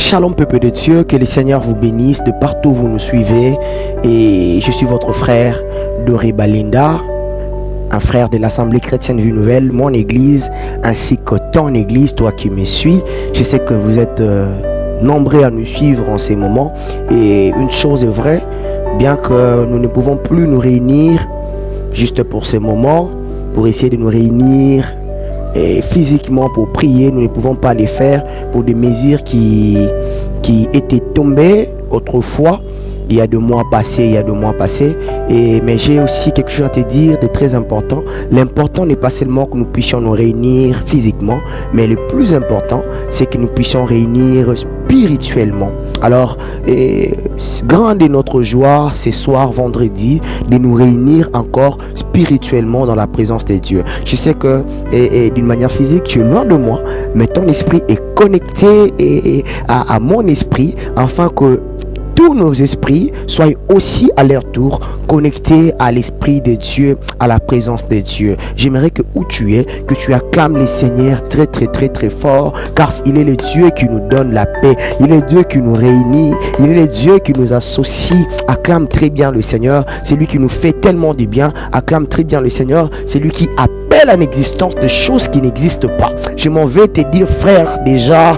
Shalom peuple de Dieu, que le Seigneur vous bénisse de partout où vous nous suivez. Et je suis votre frère Doré Balinda, un frère de l'Assemblée chrétienne Vie Nouvelle, mon église, ainsi que ton église, toi qui me suis. Je sais que vous êtes nombreux à nous suivre en ces moments. Et une chose est vraie, bien que nous ne pouvons plus nous réunir juste pour ces moments, pour essayer de nous réunir physiquement pour prier, nous ne pouvons pas les faire pour des mesures qui étaient tombées autrefois, il y a 2 mois passés, mais j'ai aussi quelque chose à te dire de très important. L'important n'est pas seulement que nous puissions nous réunir physiquement, mais le plus important, c'est que nous puissions réunir spirituellement. Alors, grande est notre joie ce soir, vendredi, de nous réunir encore spirituellement dans la présence de Dieu. Je sais que d'une manière physique, tu es loin de moi, mais ton esprit est connecté à mon esprit, afin que tous nos esprits soient aussi à leur tour connectés à l'Esprit de Dieu, à la présence de Dieu. J'aimerais que où tu es, que tu acclames le Seigneur très très très très fort, car il est le Dieu qui nous donne la paix, il est le Dieu qui nous réunit, il est le Dieu qui nous associe. Acclame très bien le Seigneur, c'est lui qui nous fait tellement du bien. Acclame très bien le Seigneur, c'est lui qui appelle à l'existence de choses qui n'existent pas. Je m'en vais te dire, frère, déjà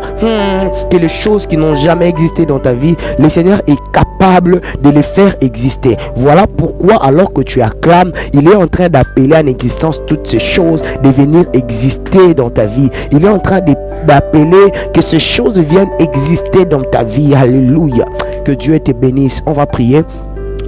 que les choses qui n'ont jamais existé dans ta vie, le Seigneur est capable de les faire exister. Voilà pourquoi, alors que tu acclames, il est en train d'appeler à l'existence toutes ces choses de venir exister dans ta vie. Il est en train d'appeler que ces choses viennent exister dans ta vie. Alléluia. Que Dieu te bénisse. On va prier.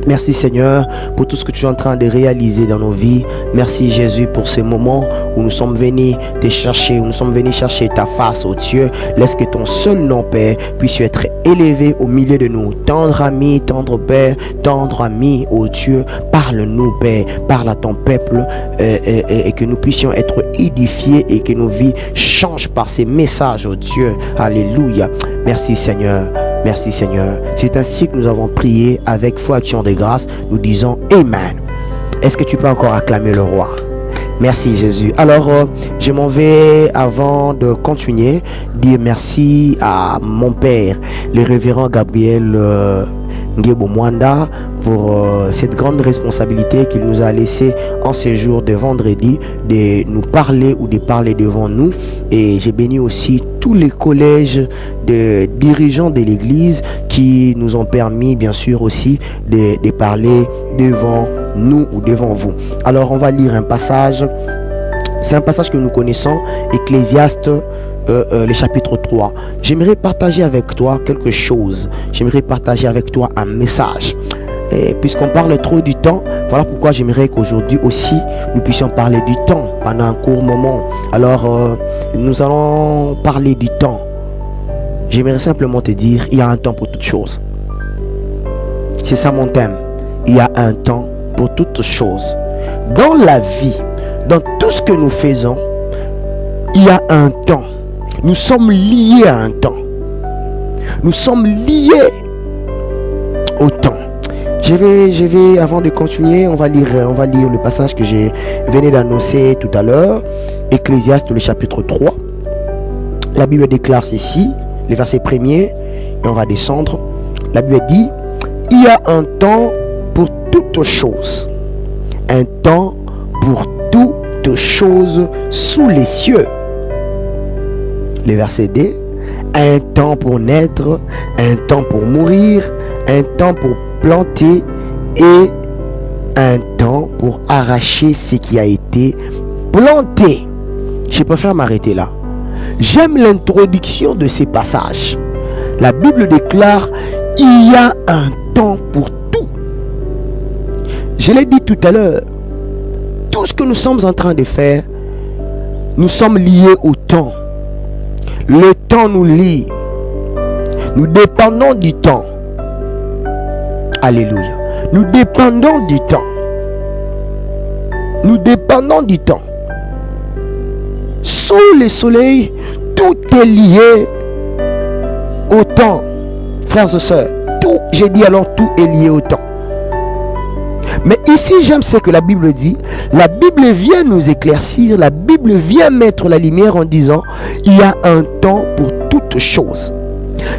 Merci Seigneur pour tout ce que tu es en train de réaliser dans nos vies. Merci Jésus pour ces moments où nous sommes venus te chercher, où nous sommes venus chercher ta face, oh Dieu. Laisse que ton seul nom, Père, puisse être élevé au milieu de nous. Tendre ami, tendre Père, tendre ami, oh Dieu. Parle-nous, Père, parle à ton peuple et que nous puissions être édifiés et que nos vies changent par ces messages, oh Dieu. Alléluia. Merci Seigneur. Merci Seigneur. C'est ainsi que nous avons prié avec foi, action de grâce. Nous disons Amen. Est-ce que tu peux encore acclamer le roi? Merci Jésus. Alors, je m'en vais, avant de continuer, dire merci à mon père, le révérend Gabriel Ngebo Mwanda, pour cette grande responsabilité qu'il nous a laissé en ce jour de vendredi, de nous parler ou de parler devant nous. Et j'ai béni aussi tous les collèges de dirigeants de l'église qui nous ont permis bien sûr aussi de parler devant nous ou devant vous. Alors on va lire un passage. C'est un passage que nous connaissons, Ecclésiaste le chapitre 3. J'aimerais partager avec toi quelque chose. J'aimerais partager avec toi un message. Et puisqu'on parle trop du temps, voilà pourquoi j'aimerais qu'aujourd'hui aussi nous puissions parler du temps pendant un court moment. Alors nous allons parler du temps. J'aimerais simplement te dire, il y a un temps pour toutes choses. C'est ça mon thème. Il y a un temps pour toutes choses. Dans la vie, dans tout ce que nous faisons, il y a un temps. Nous sommes liés à un temps. Nous sommes liés au temps. Je vais, avant de continuer, on va lire le passage que je venais d'annoncer tout à l'heure. Ecclésiaste, le chapitre 3. La Bible déclare ceci, les versets premiers, et on va descendre. La Bible dit, il y a un temps pour toutes choses. Un temps pour toutes choses sous les cieux. Le verset D, un temps pour naître, un temps pour mourir, un temps pour planter et un temps pour arracher ce qui a été planté. Je préfère m'arrêter là. J'aime l'introduction de ces passages. La Bible déclare, il y a un temps pour tout. Je l'ai dit tout à l'heure, tout ce que nous sommes en train de faire, nous sommes liés au temps. Le temps nous lie. Nous dépendons du temps. Alléluia. Nous dépendons du temps. Nous dépendons du temps. Sous le soleil, tout est lié au temps. Frères et sœurs, tout, j'ai dit alors tout est lié au temps. Mais ici, j'aime ce que la Bible dit. La Bible vient nous éclaircir. La Bible vient mettre la lumière en disant, il y a un temps pour toutes choses.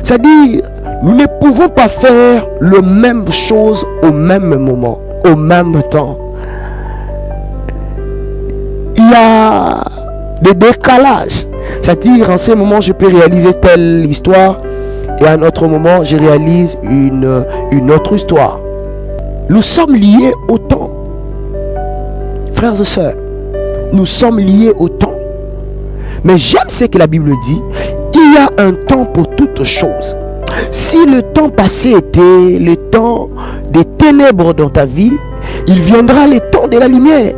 C'est-à-dire, nous ne pouvons pas faire la même chose au même moment, au même temps. Il y a des décalages. C'est-à-dire, en ce moment, je peux réaliser telle histoire et à un autre moment, je réalise une autre histoire. Nous sommes liés au temps. Frères et sœurs, nous sommes liés au temps. Mais j'aime ce que la Bible dit. Il y a un temps pour toutes choses. Si le temps passé était le temps des ténèbres dans ta vie, il viendra le temps de la lumière.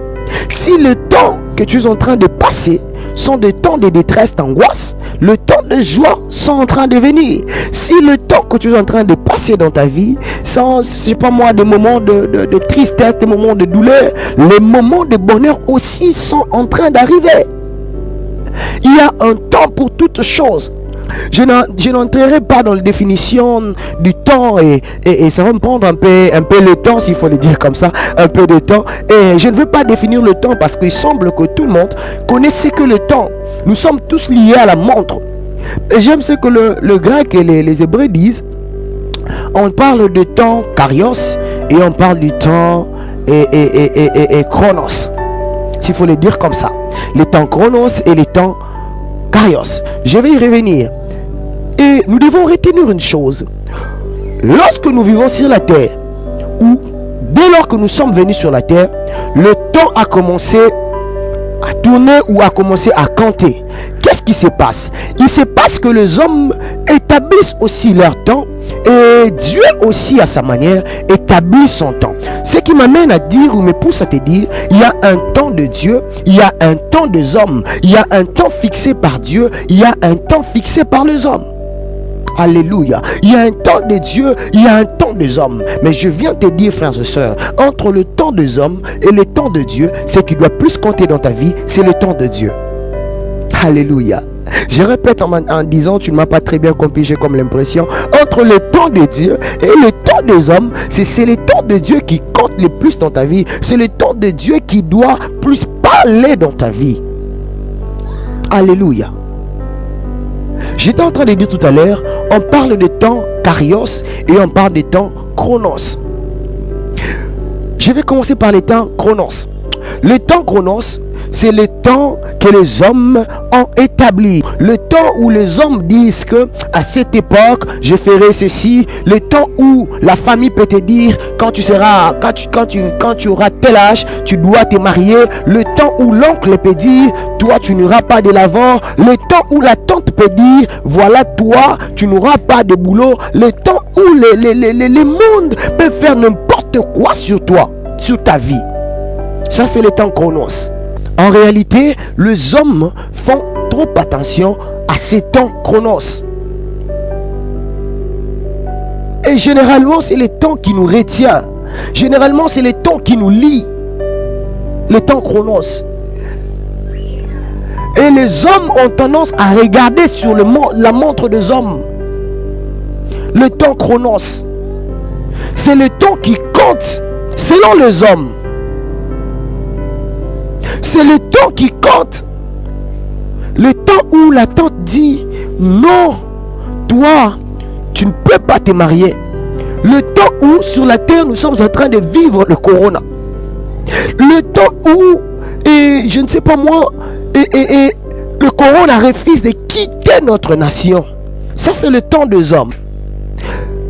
Si le temps que tu es en train de passer sont des temps de détresse, d'angoisse, le temps de joie sont en train de venir. Si le temps que tu es en train de passer dans ta vie sont, je sais pas moi, des moments de tristesse, des moments de douleur, les moments de bonheur aussi sont en train d'arriver. Il y a un temps pour toutes choses. Je n'entrerai pas dans la définition du temps et ça va me prendre un peu le temps, s'il faut le dire comme ça, un peu de temps. Et je ne veux pas définir le temps parce qu'il semble que tout le monde connaissait que le temps. Nous sommes tous liés à la montre. Et j'aime ce que le grec et les hébreux disent. On parle de temps kairos et on parle du temps et chronos, s'il faut le dire comme ça. Les temps chronos et les temps kairos. Je vais y revenir. Et nous devons retenir une chose. Lorsque nous vivons sur la terre, ou dès lors que nous sommes venus sur la terre, le temps a commencé à tourner ou a commencé à compter. Qu'est-ce qui se passe? Il se passe que les hommes établissent aussi leur temps et Dieu aussi à sa manière établit son temps. Ce qui m'amène à dire ou me pousse à te dire, il y a un temps de Dieu, il y a un temps des hommes, il y a un temps fixé par Dieu, il y a un temps fixé par les hommes. Alléluia. Il y a un temps de Dieu, il y a un temps des hommes. Mais je viens te dire, frères et sœurs, entre le temps des hommes et le temps de Dieu, ce qui doit plus compter dans ta vie, c'est le temps de Dieu. Alléluia. Je répète en disant, tu ne m'as pas très bien compris, j'ai comme l'impression, entre le temps de Dieu et le temps des hommes, c'est le temps de Dieu qui compte le plus dans ta vie. C'est le temps de Dieu qui doit plus parler dans ta vie. Alléluia. J'étais en train de dire tout à l'heure, on parle de temps kairos et on parle de temps chronos. Je vais commencer par les temps chronos. Le temps chronos, c'est le temps que les hommes ont établi. Le temps où les hommes disent que à cette époque, je ferai ceci. Le temps où la famille peut te dire quand tu auras tel âge, tu dois te marier. Le temps où l'oncle peut dire toi, tu n'auras pas de l'avant. Le temps où la tante peut dire voilà, toi, tu n'auras pas de boulot. Le temps où les mondes peuvent faire n'importe quoi sur toi, sur ta vie. Ça, c'est le temps chronos. En réalité, les hommes font trop attention à ces temps chronos. Et généralement, c'est le temps qui nous retient. Généralement, c'est le temps qui nous lie. Le temps chronos. Et les hommes ont tendance à regarder sur la montre des hommes. Le temps chronos. C'est le temps qui compte selon les hommes. C'est le temps qui compte. Le temps où la tante dit non, toi, tu ne peux pas te marier. Le temps où sur la terre nous sommes en train de vivre le corona. Le temps où, et je ne sais pas moi, et le corona refuse de quitter notre nation. Ça, c'est le temps des hommes.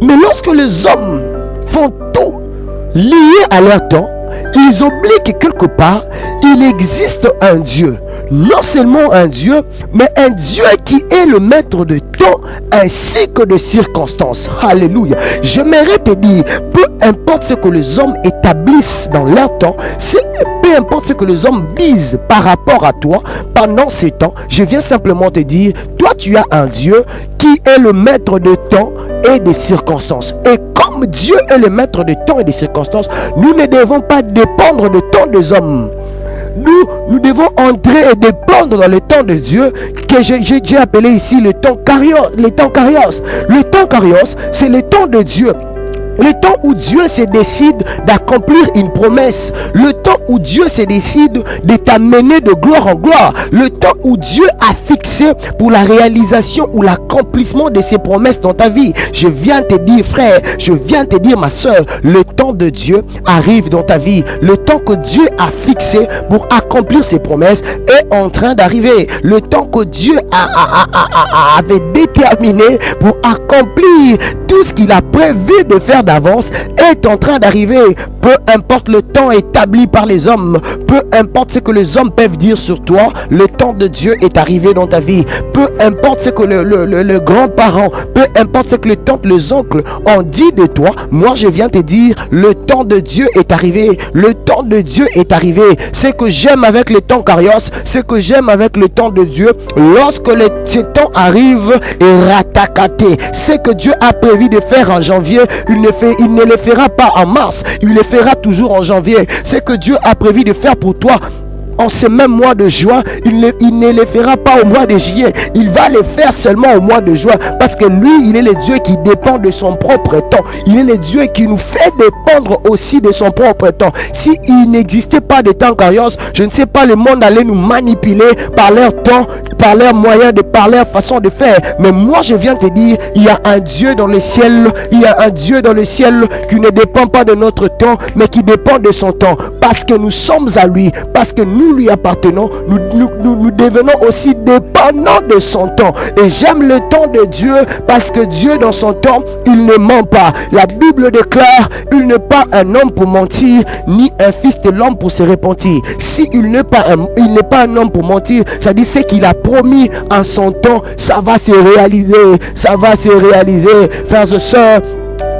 Mais lorsque les hommes font tout lié à leur temps, ils oublient que quelque part, il existe un Dieu. Non seulement un Dieu, mais un Dieu qui est le maître de temps ainsi que de circonstances. Alléluia. J'aimerais te dire, peu importe ce que les hommes établissent dans leur temps, peu importe ce que les hommes disent par rapport à toi pendant ces temps, je viens simplement te dire, toi tu as un Dieu qui est le maître de temps et des circonstances. Et comme Dieu est le maître de temps et des circonstances, nous ne devons pas dépendre du temps des hommes. Nous devons entrer et dépendre dans le temps de Dieu que j'ai appelé ici le temps kairos. Le temps kairos, c'est le temps de Dieu. Le temps où Dieu se décide d'accomplir une promesse. Le temps où Dieu se décide de t'amener de gloire en gloire. Le temps où Dieu a fixé pour la réalisation ou l'accomplissement de ses promesses dans ta vie. Je viens te dire, frère, je viens te dire, ma soeur, le temps de Dieu arrive dans ta vie. Le temps que Dieu a fixé pour accomplir ses promesses est en train d'arriver. Le temps que Dieu avait déterminé pour accomplir tout ce qu'il a prévu de faire d'avance est en train d'arriver. Peu importe le temps établi par les hommes, peu importe ce que les hommes peuvent dire sur toi, le temps de Dieu est arrivé dans ta vie. Peu importe ce que le grand-parent, peu importe ce que le tante, les oncles ont dit de toi, moi je viens te dire, le temps de Dieu est arrivé. Le temps de Dieu est arrivé. Ce que j'aime avec le temps Kairos, ce que j'aime avec le temps de Dieu, lorsque ce temps arrive et ratakaté, ce que Dieu a prévu de faire en janvier, il ne le fera pas en mars, il le fera toujours en janvier. Ce que Dieu a prévu de faire pour toi en ce même mois de juin, il ne le fera pas au mois de juillet, il va le faire seulement au mois de juin, parce que lui, il est le Dieu qui dépend de son propre temps. Il est le Dieu qui nous fait dépendre aussi de son propre temps. Si il n'existait pas de temps Kairos, je ne sais pas, le monde allait nous manipuler par leur temps, par leurs moyens, par leur façon de faire. Mais moi, je viens te dire, il y a un Dieu dans le ciel, il y a un Dieu dans le ciel qui ne dépend pas de notre temps, mais qui dépend de son temps, parce que nous sommes à lui, parce que nous lui appartenons, nous devenons aussi dépendants de son temps. Et j'aime le temps de Dieu, parce que Dieu dans son temps, il ne ment pas. La Bible déclare, il n'est pas un homme pour mentir, ni un fils de l'homme pour se repentir. Si il n'est pas un homme pour mentir, ça dit ce qu'il a promis en son temps, ça va se réaliser, ça va se réaliser. Frères et sœurs,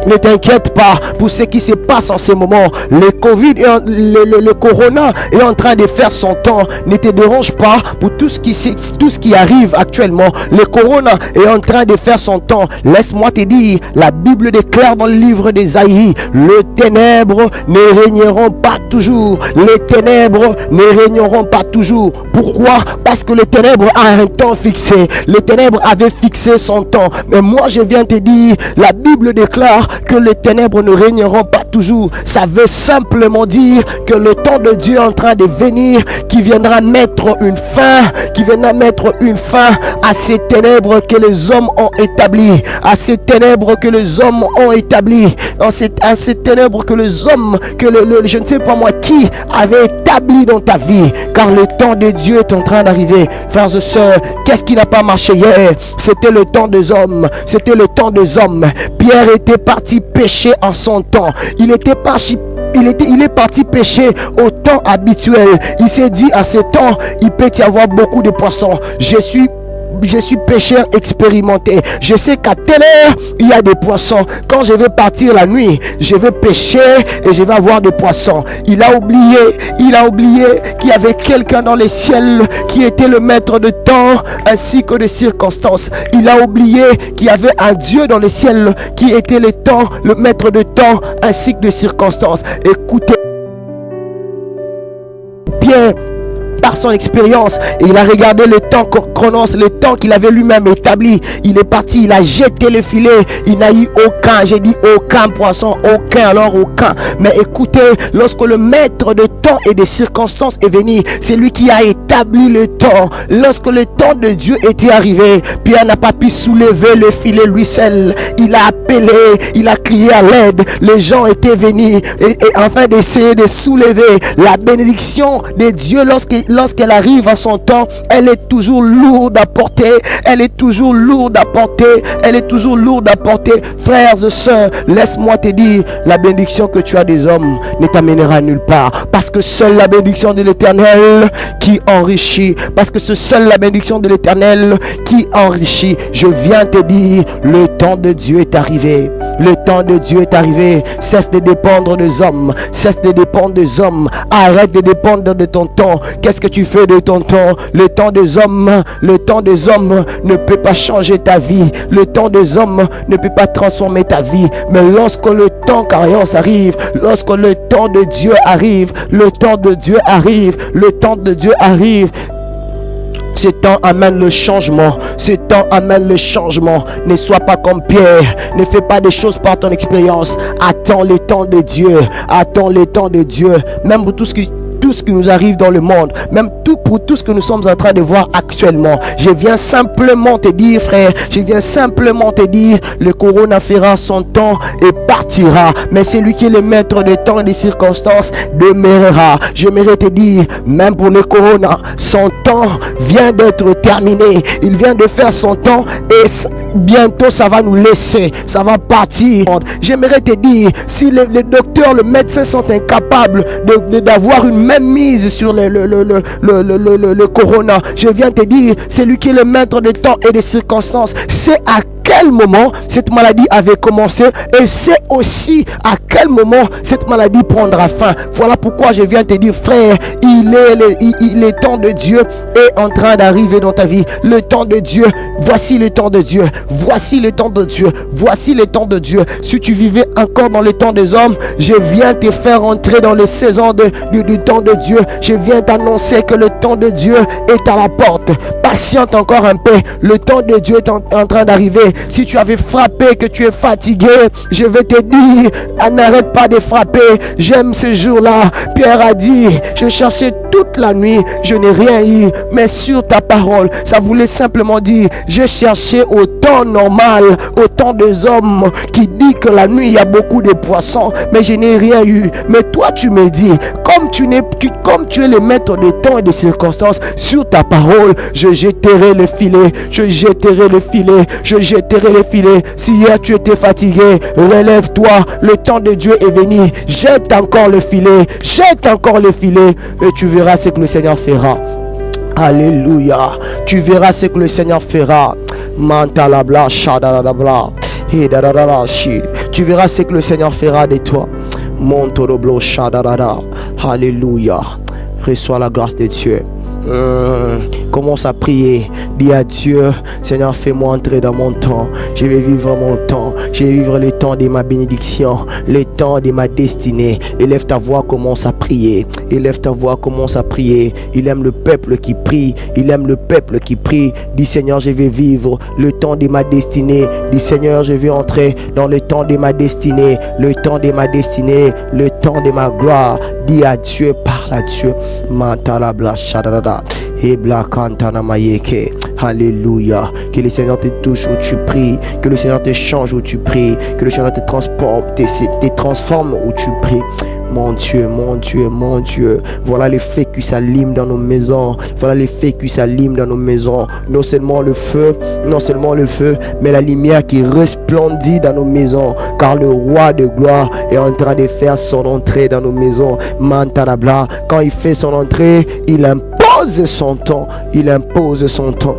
ne t'inquiète pas pour ce qui se passe en ce moment. Le Covid, le Corona est en train de faire son temps. Ne te dérange pas pour tout ce qui arrive actuellement. Le Corona est en train de faire son temps. Laisse-moi te dire, la Bible déclare dans le livre d'Ésaïe, les ténèbres ne régneront pas toujours. Les ténèbres ne régneront pas toujours. Pourquoi? Parce que les ténèbres a un temps fixé. Les ténèbres avaient fixé son temps. Mais moi, je viens te dire, la Bible déclare que les ténèbres ne régneront pas toujours. Ça veut simplement dire que le temps de Dieu est en train de venir, qui viendra mettre une fin, à ces ténèbres que les hommes ont établies, à ces ténèbres que les hommes ont établies, à ces ténèbres que les hommes, je ne sais pas moi qui avait établi dans ta vie, car le temps de Dieu est en train d'arriver. Frères et sœurs, qu'est-ce qui n'a pas marché hier? C'était le temps des hommes, c'était le temps des hommes. Pierre était parti pécher en son temps. Il est parti pécher au temps habituel. Il s'est dit, à ce temps, il peut y avoir beaucoup de poissons. Je suis pêcheur expérimenté. Je sais qu'à telle heure, il y a des poissons. Quand je vais partir la nuit, je vais pêcher et je vais avoir des poissons. Il a oublié qu'il y avait quelqu'un dans les ciels qui était le maître de temps ainsi que de circonstances. Il a oublié qu'il y avait un Dieu dans les ciels qui était le temps, le maître de temps ainsi que de circonstances. Écoutez bien, par son expérience, il a regardé le temps chronos, le temps qu'il avait lui-même établi. Il est parti, il a jeté le filet, il n'a eu aucun, j'ai dit aucun poisson, aucun. Mais écoutez, lorsque le maître de temps et des circonstances est venu, c'est lui qui a établi le temps. Lorsque le temps de Dieu était arrivé, Pierre n'a pas pu soulever le filet lui seul. Il a appelé, il a crié à l'aide. Les gens étaient venus et afin d'essayer de soulever la bénédiction de Dieu lorsqu'elle arrive à son temps, elle est toujours lourde à porter. Frères et sœurs, laisse-moi te dire, la bénédiction que tu as des hommes ne t'amènera nulle part, parce que seule la bénédiction de l'Éternel qui enrichit, Je viens te dire, le temps de Dieu est arrivé. Cesse de dépendre des hommes. Arrête de dépendre de ton temps. Qu'est-ce que tu fais de ton temps? Le temps des hommes ne peut pas changer ta vie. Le temps des hommes ne peut pas transformer ta vie. Mais lorsque le temps Kairos arrive, lorsque le temps de Dieu arrive, Ce temps amène le changement. Ce temps amène le changement. Ne sois pas comme Pierre. Ne fais pas des choses par ton expérience. Attends le temps de Dieu. Attends le temps de Dieu. Même pour tout ce qui nous arrive dans le monde, même pour tout ce que nous sommes en train de voir actuellement. Je viens simplement te dire, frère, je viens simplement te dire, le corona fera son temps et partira, mais celui qui est le maître des temps et des circonstances demeurera. J'aimerais te dire, même pour le corona, son temps vient d'être terminé. Il vient de faire son temps et bientôt ça va nous laisser, ça va partir. J'aimerais te dire, si les docteurs, le médecin sont incapables d'avoir une même mise sur le corona, je viens te dire, c'est lui qui est le maître des temps et des circonstances. C'est à quel moment cette maladie avait commencé et c'est aussi à quel moment cette maladie prendra fin. Voilà pourquoi je viens te dire, frère, le temps de Dieu est en train d'arriver dans ta vie. Le temps de Dieu, voici le temps de Dieu, voici le temps de Dieu, voici le temps de Dieu. Si tu vivais encore dans le temps des hommes, je viens te faire entrer dans les saisons du temps de Dieu. Je viens t'annoncer que le temps de Dieu est à la porte. Patiente encore un peu, le temps de Dieu est en train d'arriver. Si tu avais frappé, que tu es fatigué, je vais te dire, n'arrête pas de frapper. J'aime ce jour-là. Pierre a dit, je cherchais toute la nuit, je n'ai rien eu, mais sur ta parole, ça voulait simplement dire, j'ai cherché au temps normal, au temps des hommes qui dit que la nuit il y a beaucoup de poissons, mais je n'ai rien eu. Mais toi tu me dis, comme tu es le maître des temps et des circonstances, sur ta parole, je jetterai le filet, je jetterai le filet, je jetterai le filet. Si hier tu étais fatigué, relève-toi, le temps de Dieu est venu. Jette encore le filet, jette encore le filet, et tu verras ce que le Seigneur fera. Alléluia. Tu verras ce que le Seigneur fera. Mantalabla, shadadabla, hidadadashi. Tu verras ce que le Seigneur fera de toi. Montoroblo, shadadada. Alléluia. Reçois la grâce de Dieu. Commence à prier, dis à Dieu, Seigneur, fais-moi entrer dans mon temps. Je vais vivre mon temps, je vais vivre le temps de ma bénédiction, le temps de ma destinée. Élève ta voix, commence à prier. Élève ta voix, commence à prier. Il aime le peuple qui prie, il aime le peuple qui prie. Dis Seigneur, je vais vivre le temps de ma destinée. Dis Seigneur, je vais entrer dans le temps de ma destinée, le temps de ma destinée, le temps de ma gloire. Dis à Dieu, parle à Dieu. Mantalabla shadada. Alléluia. Que le Seigneur te touche où tu pries, que le Seigneur te change où tu pries, que le Seigneur te transforme où tu pries. Mon Dieu, mon Dieu, mon Dieu. Voilà les feux qui s'allument dans nos maisons. Voilà les feux qui s'allument dans nos maisons. Non seulement le feu, mais la lumière qui resplendit dans nos maisons. Car le roi de gloire est en train de faire son entrée dans nos maisons. Mantarabla, quand il fait son entrée, il impose son temps. Il impose son temps.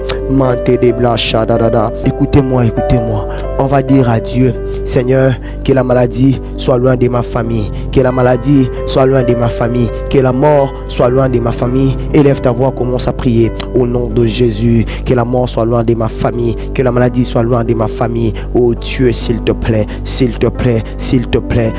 Écoutez-moi, écoutez-moi. On va dire à Dieu, Seigneur, que la maladie soit loin de ma famille, que la maladie soit loin de ma famille, que la mort soit loin de ma famille. Élève ta voix, commence à prier au nom de Jésus. Que la mort soit loin de ma famille, que la maladie soit loin de ma famille. Oh Dieu, s'il te plaît, s'il te plaît, s'il te plaît.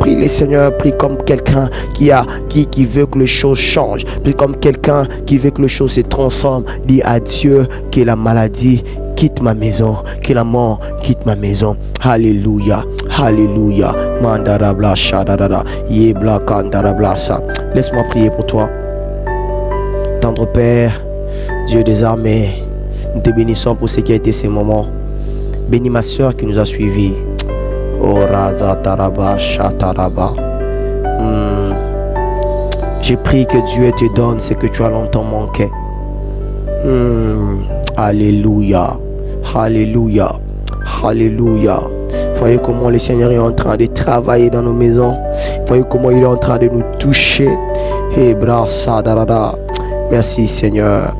Prie le Seigneur, prie comme quelqu'un qui veut que les choses changent. Prie comme quelqu'un qui veut que les choses se transforment. Dis à Dieu que la maladie quitte ma maison, que la mort quitte ma maison. Alléluia, alléluia. Mandarabla shadadada, yebla kandarabla sa. Laisse-moi prier pour toi. Tendre Père, Dieu des armées, nous te bénissons pour ce qui a été ces moments. Bénis ma soeur qui nous a suivis. Oh raza taraba shataraba. J'ai prié que Dieu te donne ce que tu as longtemps manqué. Alléluia, alléluia, alléluia. Voyez comment le Seigneur est en train de travailler dans nos maisons. Voyez comment il est en train de nous toucher. Merci Seigneur.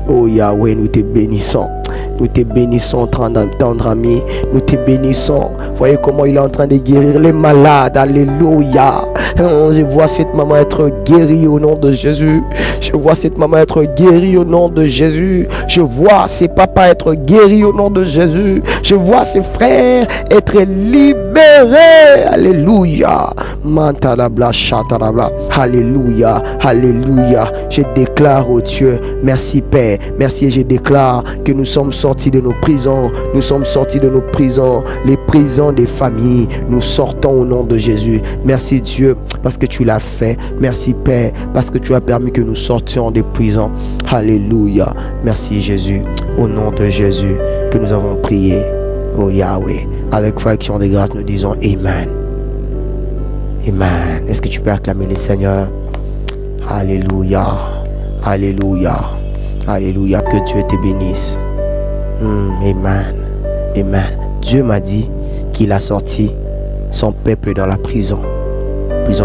Oh Yahweh, nous te bénissons. Nous te bénissons, tendre ami. Nous te bénissons. Voyez comment il est en train de guérir les malades. Alléluia. Je vois cette maman être guérie au nom de Jésus. Je vois cette maman être guérie au nom de Jésus. Je vois ses papas être guéris au nom de Jésus. Je vois ses frères être libérés. Alléluia. Mantalabla, chatalabla. Alléluia. Alléluia. Je déclare au Dieu, merci Père. Merci et je déclare que nous sommes sortis de nos prisons. Nous sommes sortis de nos prisons. Les prisons des familles. Nous sortons au nom de Jésus. Merci Dieu parce que tu l'as fait. Merci Père parce que tu as permis que nous sortions des prisons. Alléluia. Merci Jésus. Au nom de Jésus que nous avons prié. Oh Yahweh. Avec foi et action de grâce, nous disons Amen. Amen. Est-ce que tu peux acclamer le Seigneur? Alléluia. Alléluia. Alléluia. Que Dieu te bénisse. Amen. Amen. Dieu m'a dit qu'il a sorti son peuple dans la prison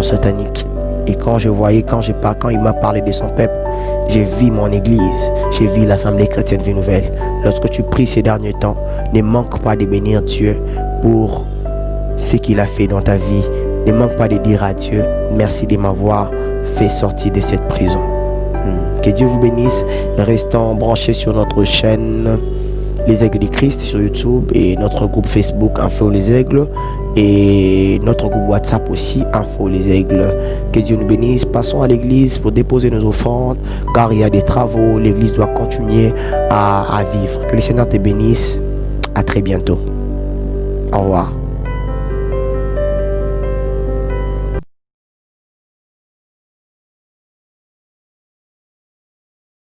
satanique. Et quand il m'a parlé de son peuple, j'ai vu mon église, j'ai vu l'Assemblée chrétienne Vie Nouvelle. Lorsque tu pries ces derniers temps, ne manque pas de bénir Dieu pour ce qu'il a fait dans ta vie. Ne manque pas de dire à Dieu, merci de m'avoir fait sortir de cette prison. Que Dieu vous bénisse. Restons branchés sur notre chaîne Les Aigles du Christ sur YouTube et notre groupe Facebook Info les Aigles et notre groupe WhatsApp aussi Info les Aigles. Que Dieu nous bénisse. Passons à l'église pour déposer nos offrandes car il y a des travaux. L'église doit continuer à vivre. Que le Seigneur te bénisse. À très bientôt. Au revoir.